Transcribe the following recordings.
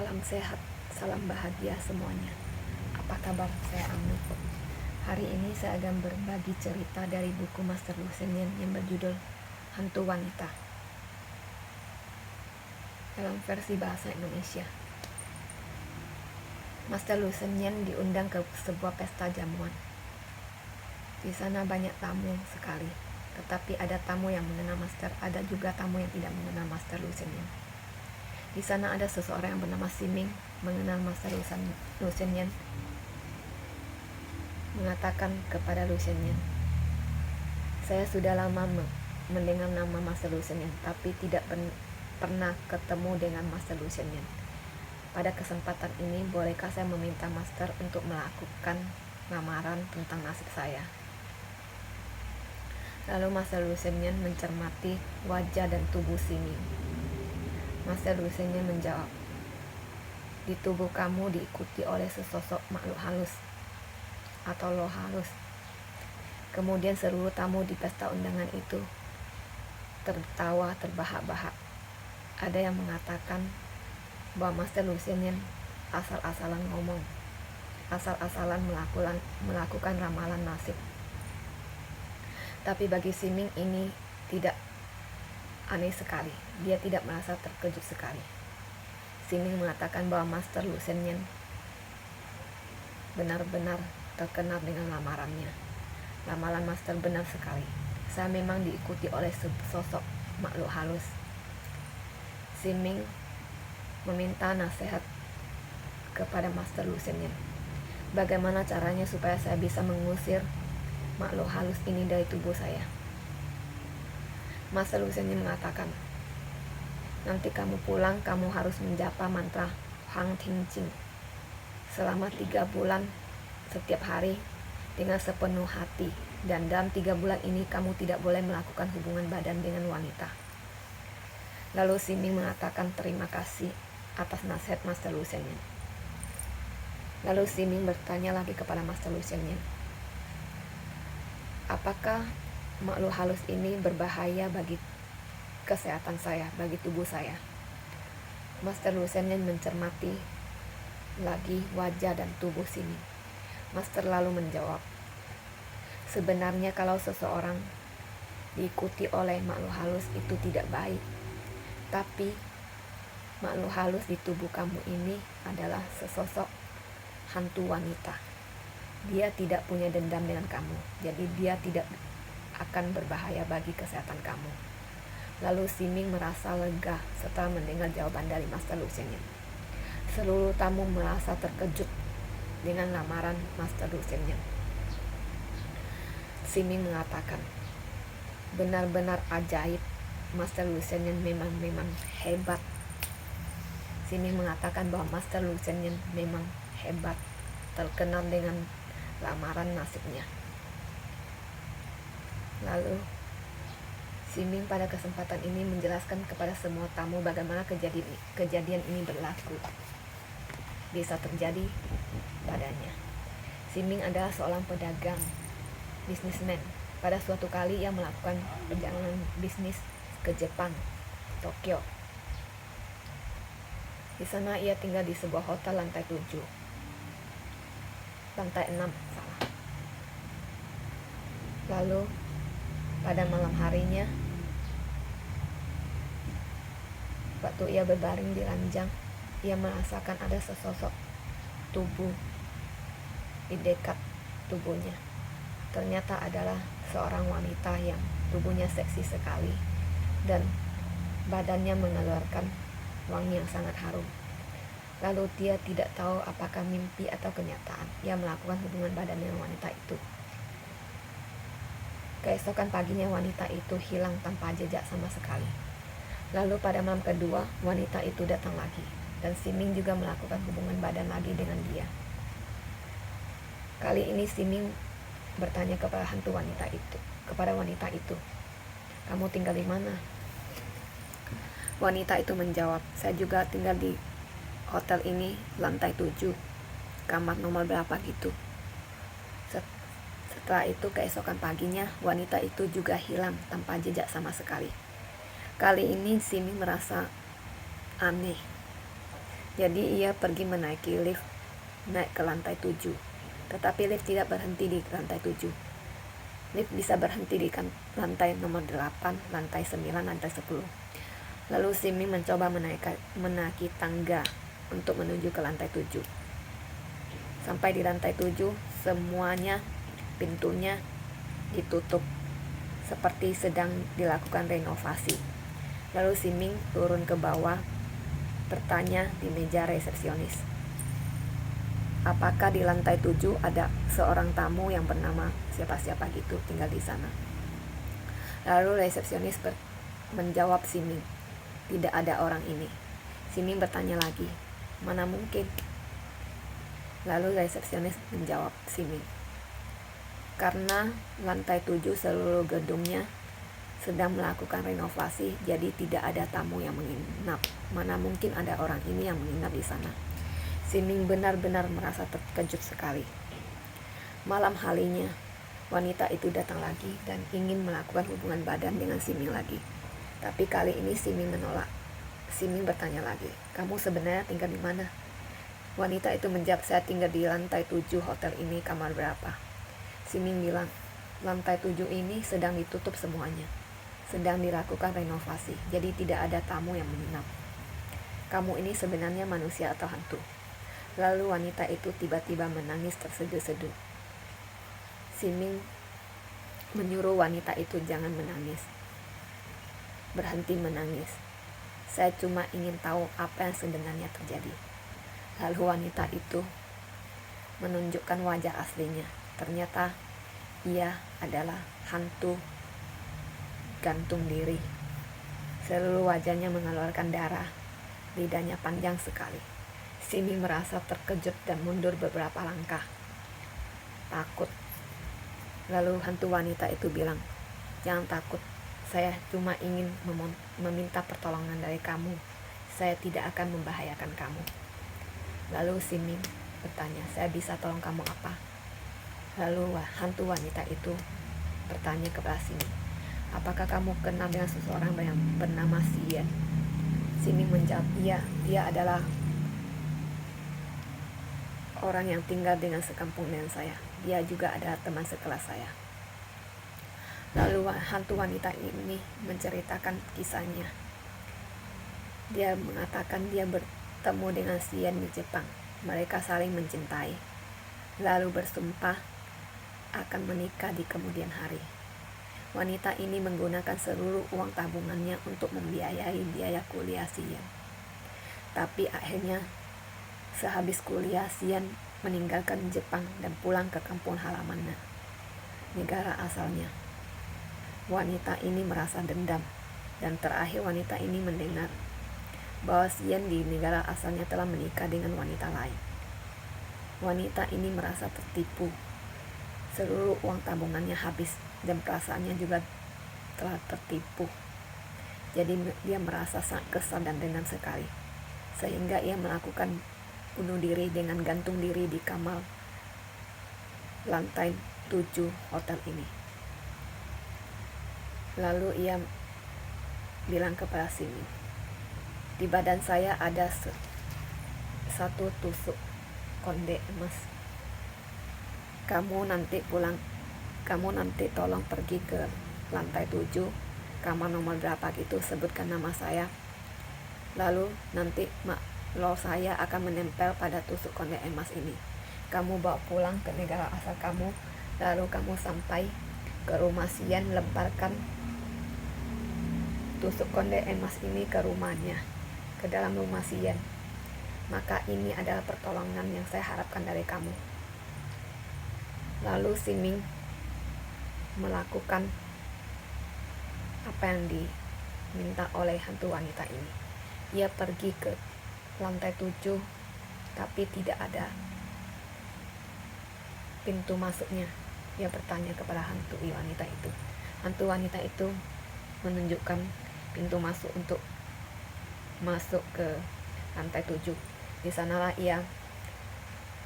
Salam sehat, salam bahagia semuanya. Apa kabar? Saya Ami. Hari ini saya akan berbagi cerita dari buku Master Lucenian yang berjudul Hantu Wanita dalam versi bahasa Indonesia. Master Lucenian diundang ke sebuah pesta jamuan. Di sana banyak tamu sekali, tetapi ada tamu yang mengenal Master, ada juga tamu yang tidak mengenal Master Lucenian. Di sana ada seseorang yang bernama Siming mengenal Master Lucenian, mengatakan kepada Lucenian, "Saya sudah lama mendengar nama Master Lucenian, tapi tidak pernah ketemu dengan Master Lucenian. Pada kesempatan ini, bolehkah saya meminta Master untuk melakukan lamaran tentang nasib saya?" Lalu Master Lucenian mencermati wajah dan tubuh Siming. Master Lucenian menjawab, "Di tubuh kamu diikuti oleh sesosok makhluk halus atau loh halus." Kemudian seluruh tamu di pesta undangan itu tertawa terbahak-bahak. Ada yang mengatakan bahwa Master Lucenian asal-asalan ngomong, asal-asalan melakukan ramalan nasib. Tapi bagi Siming ini tidak aneh sekali. Dia tidak merasa terkejut sekali. Siming mengatakan bahwa Master Lucenian benar-benar terkenal dengan lamarannya. Ramalan Master benar sekali. Saya memang diikuti oleh sosok makhluk halus. Siming meminta nasihat kepada Master Lucenian. Bagaimana caranya supaya saya bisa mengusir makhluk halus ini dari tubuh saya? Master Lucenian mengatakan, "Nanti kamu pulang, kamu harus menjapa mantra Hang Ting Ching selama 3 bulan setiap hari dengan sepenuh hati. Dan dalam 3 bulan ini kamu tidak boleh melakukan hubungan badan dengan wanita." Lalu Siming mengatakan terima kasih atas nasihat Master Lucenian. Lalu Siming bertanya lagi kepada Master Lucenian, "Apakah makhluk halus ini berbahaya bagi kesehatan saya, bagi tubuh saya?" Master Lucenian mencermati lagi wajah dan tubuh Siming. Master lalu menjawab, "Sebenarnya kalau seseorang diikuti oleh makhluk halus itu tidak baik. Tapi makhluk halus di tubuh kamu ini adalah sesosok hantu wanita. Dia tidak punya dendam dengan kamu, jadi dia tidak akan berbahaya bagi kesehatan kamu." Lalu Siming merasa lega setelah mendengar jawaban dari Master Lucenian. Seluruh tamu merasa terkejut dengan lamaran Master Lucenian. Siming mengatakan, "Benar-benar ajaib, Master Lucenian memang hebat." Siming mengatakan bahwa Master Lucenian memang hebat, terkenal dengan lamaran nasibnya. Lalu Siming pada kesempatan ini menjelaskan kepada semua tamu bagaimana kejadian ini berlaku, bisa terjadi padanya. Siming adalah seorang pedagang, bisnismen. Pada suatu kali ia melakukan perjalanan bisnis ke Jepang, Tokyo. Di sana ia tinggal di sebuah hotel lantai 6 salah. Lalu pada malam harinya, waktu ia berbaring di ranjang, ia merasakan ada sesosok tubuh di dekat tubuhnya. Ternyata adalah seorang wanita yang tubuhnya seksi sekali dan badannya mengeluarkan wangi yang sangat harum. Lalu dia tidak tahu apakah mimpi atau kenyataan. Ia melakukan hubungan badan dengan wanita itu. Keesokan paginya wanita itu hilang tanpa jejak sama sekali. Lalu pada malam kedua, wanita itu datang lagi, dan Siming juga melakukan hubungan badan lagi dengan dia. Kali ini Siming bertanya kepada wanita itu, "Kamu tinggal di mana?" Wanita itu menjawab, "Saya juga tinggal di hotel ini, lantai 7, kamar nomor berapa gitu." Setelah itu keesokan paginya, wanita itu juga hilang tanpa jejak sama sekali. Kali ini Siming merasa aneh. Jadi ia pergi menaiki lift, naik ke lantai 7. Tetapi lift tidak berhenti di lantai 7. Lift bisa berhenti di lantai nomor 8, lantai 9, lantai 10. Lalu Simi mencoba menaiki tangga untuk menuju ke lantai 7. Sampai di lantai 7, semuanya pintunya ditutup, seperti sedang dilakukan renovasi. Lalu Siming turun ke bawah, bertanya di meja resepsionis, apakah di lantai 7 ada seorang tamu yang bernama siapa-siapa gitu tinggal di sana. Lalu resepsionis menjawab Siming, tidak ada orang ini. Siming bertanya lagi, mana mungkin? Lalu resepsionis menjawab Siming, karena lantai 7 seluruh gedungnya sedang melakukan renovasi, jadi tidak ada tamu yang menginap. Mana mungkin ada orang ini yang menginap di sana. Siming benar-benar merasa terkejut sekali. Malam harinya, wanita itu datang lagi dan ingin melakukan hubungan badan dengan Siming lagi. Tapi kali ini Siming menolak. Siming bertanya lagi, kamu sebenarnya tinggal di mana? Wanita itu menjawab, saya tinggal di lantai 7 hotel ini, kamar berapa? Siming bilang, lantai 7 ini sedang ditutup semuanya, sedang dilakukan renovasi, jadi tidak ada tamu yang menginap. Kamu ini sebenarnya manusia atau hantu? Lalu wanita itu tiba-tiba menangis terseduh-seduh. Siming menyuruh wanita itu jangan menangis, berhenti menangis. Saya cuma ingin tahu apa yang sebenarnya terjadi. Lalu wanita itu menunjukkan wajah aslinya. Ternyata ia adalah hantu gantung diri. Seluruh wajahnya mengeluarkan darah, lidahnya panjang sekali. Siming merasa terkejut dan mundur beberapa langkah, takut. Lalu hantu wanita itu bilang, jangan takut, saya cuma ingin meminta pertolongan dari kamu. Saya tidak akan membahayakan kamu. Lalu Siming bertanya, saya bisa tolong kamu apa? Lalu hantu wanita itu bertanya kepada Siming, apakah kamu kenal dengan seseorang yang bernama Sian? Siming menjawab, iya, dia adalah orang yang tinggal dengan sekampung dengan saya. Dia juga adalah teman sekelas saya. Lalu hantu wanita ini menceritakan kisahnya. Dia mengatakan dia bertemu dengan Sian di Jepang. Mereka saling mencintai, lalu bersumpah akan menikah di kemudian hari. Wanita ini menggunakan seluruh uang tabungannya untuk membiayai biaya kuliah Sian. Tapi akhirnya sehabis kuliah, Sian meninggalkan Jepang dan pulang ke kampung halamannya, negara asalnya. Wanita ini merasa dendam, dan terakhir wanita ini mendengar bahwa Sian di negara asalnya telah menikah dengan wanita lain. Wanita ini merasa tertipu. Seluruh uang tabungannya habis dan perasaannya juga telah tertipu. Jadi dia merasa sangat kesal dan dendam sekali, sehingga ia melakukan bunuh diri dengan gantung diri di kamar lantai 7 hotel ini. Lalu ia bilang kepada Siming, di badan saya ada satu tusuk konde emas. Kamu nanti tolong pergi ke lantai 7, kamar nomor berapa gitu, sebutkan nama saya. Lalu nanti lo saya akan menempel pada tusuk konde emas ini. Kamu bawa pulang ke negara asal kamu, lalu kamu sampai ke rumah Sian, lemparkan tusuk konde emas ini ke rumahnya, ke dalam rumah Sian. Maka ini adalah pertolongan yang saya harapkan dari kamu. Lalu Siming melakukan apa yang diminta oleh hantu wanita ini. Ia pergi ke lantai 7, tapi tidak ada pintu masuknya. Ia bertanya kepada hantu wanita itu. Hantu wanita itu menunjukkan pintu masuk untuk masuk ke lantai 7. Di sanalah ia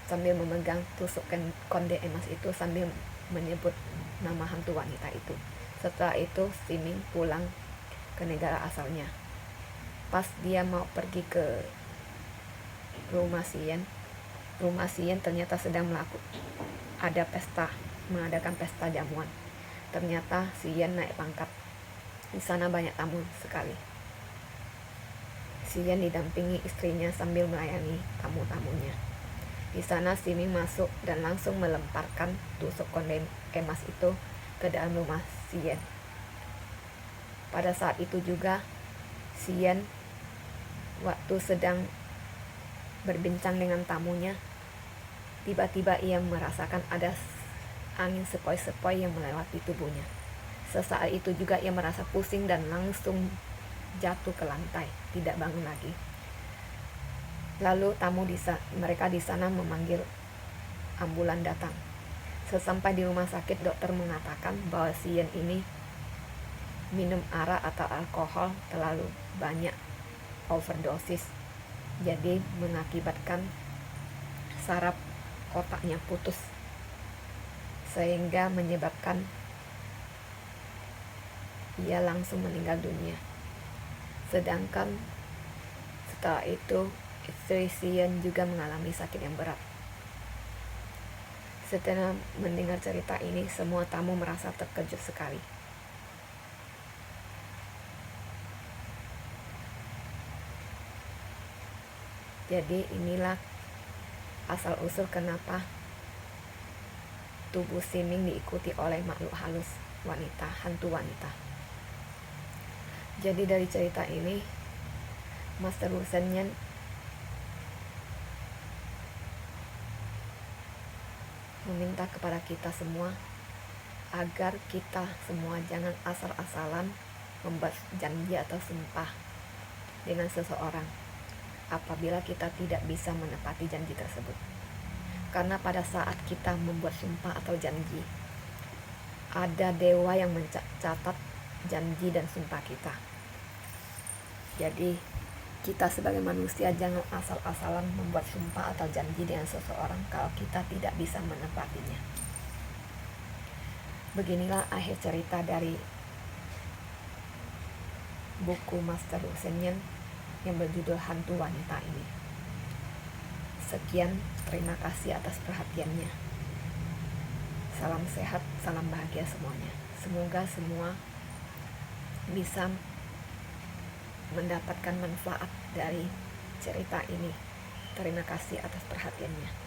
sambil memegang tusuk konde emas itu sambil menyebut nama hantu wanita itu. Setelah itu Siming pulang ke negara asalnya. Pas dia mau pergi ke rumah Sien ternyata sedang mengadakan pesta jamuan. Ternyata Sien naik pangkat. Di sana banyak tamu sekali. Sien didampingi istrinya sambil melayani tamu-tamunya. Di sana Siming masuk dan langsung melemparkan tusuk konde emas itu ke dalam rumah Sien. Pada saat itu juga Sien waktu sedang berbincang dengan tamunya, tiba-tiba ia merasakan ada angin sepoi-sepoi yang melewati tubuhnya. Sesaat itu juga ia merasa pusing dan langsung jatuh ke lantai, tidak bangun lagi. Lalu mereka di sana memanggil ambulan datang. Sesampai di rumah sakit, dokter mengatakan bahwa Sien ini minum arak atau alkohol terlalu banyak, overdosis, jadi mengakibatkan saraf otaknya putus sehingga menyebabkan ia langsung meninggal dunia. Sedangkan setelah itu istri Sien juga mengalami sakit yang berat. Setelah mendengar cerita ini, semua tamu merasa terkejut sekali. Jadi inilah asal-usul kenapa tubuh Siming diikuti oleh makhluk halus wanita, hantu wanita. Jadi dari cerita ini, Master Wu Shen meminta kepada kita semua agar kita semua jangan asal-asalan membuat janji atau sumpah dengan seseorang apabila kita tidak bisa menepati janji tersebut. Karena pada saat kita membuat sumpah atau janji, ada dewa yang mencatat janji dan sumpah kita. Jadi kita sebagai manusia jangan asal-asalan membuat sumpah atau janji dengan seseorang kalau kita tidak bisa menepatinya. Beginilah akhir cerita dari buku Master Wu Shen yang berjudul Hantu Wanita ini. Sekian, terima kasih atas perhatiannya. Salam sehat, salam bahagia semuanya. Semoga semua bisa mendapatkan manfaat dari cerita ini. Terima kasih atas perhatiannya.